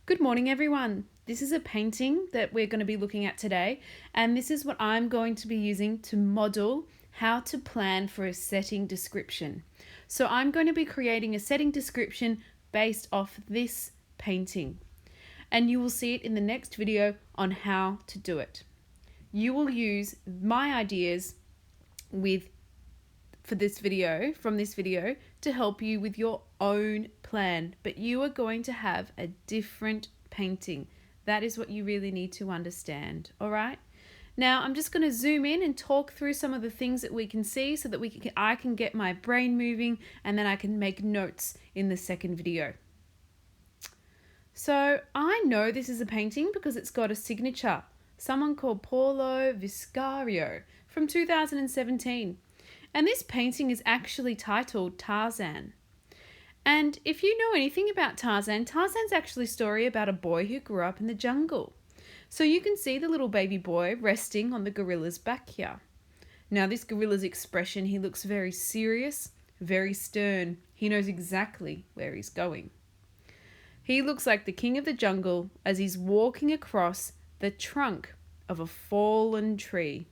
Good morning, everyone. This is a painting that we're going to be looking at today, and this is what I'm going to be using to model how to plan for a setting description. So I'm going to be creating a setting description based off this painting, and you will see it in the next video on how to do it. You will use my ideas from this video to help you with your own plan, but you are going to have a different painting. That is what you really need to understand. All right, now I'm just going to zoom in and talk through some of the things that we can see so that I can get my brain moving, and then I can make notes in the second video. So I know this is a painting because it's got a signature, someone called Paulo Viscario from 2017. And this painting is actually titled Tarzan. And if you know anything about Tarzan, Tarzan's actually a story about a boy who grew up in the jungle. So you can see the little baby boy resting on the gorilla's back here. Now this gorilla's expression, he looks very serious, very stern. He knows exactly where he's going. He looks like the king of the jungle as he's walking across the trunk of a fallen tree.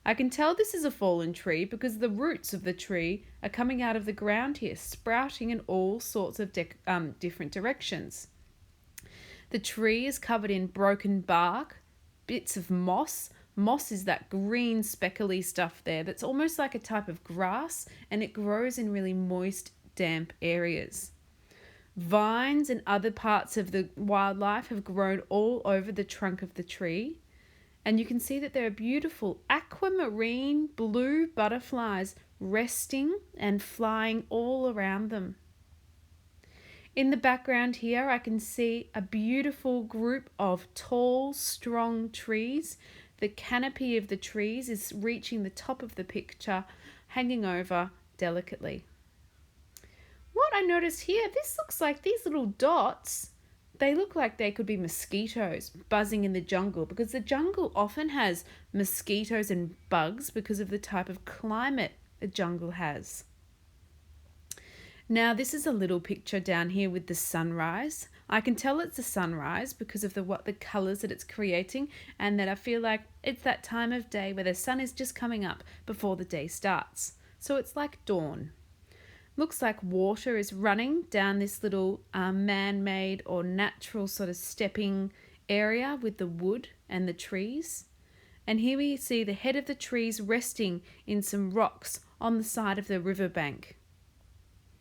I can tell this is a fallen tree because the roots of the tree are coming out of the ground here, sprouting in all sorts of different directions. The tree is covered in broken bark, bits of moss. Moss is that green speckly stuff there that's almost like a type of grass, and it grows in really moist, damp areas. Vines and other parts of the wildlife have grown all over the trunk of the tree. And you can see that there are beautiful aquamarine blue butterflies resting and flying all around them. In the background here, I can see a beautiful group of tall, strong trees. The canopy of the trees is reaching the top of the picture, hanging over delicately. What I notice here, this looks like these little dots. They look like they could be mosquitoes buzzing in the jungle, because the jungle often has mosquitoes and bugs because of the type of climate the jungle has. Now this is a little picture down here with the sunrise. I can tell it's a sunrise because of the colours that it's creating, and that I feel like it's that time of day where the sun is just coming up before the day starts. So it's like dawn. Looks like water is running down this little man-made or natural sort of stepping area with the wood and the trees. And here we see the head of the trees resting in some rocks on the side of the riverbank.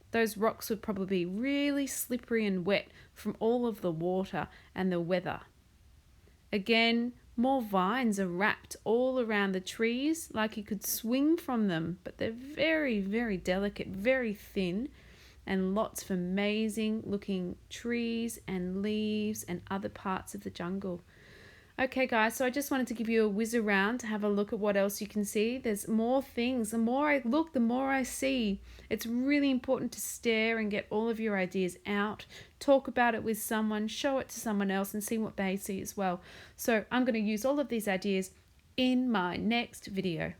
Those rocks would probably be really slippery and wet from all of the water and the weather. Again, more vines are wrapped all around the trees like you could swing from them, but they're very, very delicate, very thin, and lots of amazing looking trees and leaves and other parts of the jungle. Okay guys, so I just wanted to give you a whiz around to have a look at what else you can see. There's more things. The more I look, the more I see. It's really important to stare and get all of your ideas out. Talk about it with someone, show it to someone else and see what they see as well. So I'm going to use all of these ideas in my next video.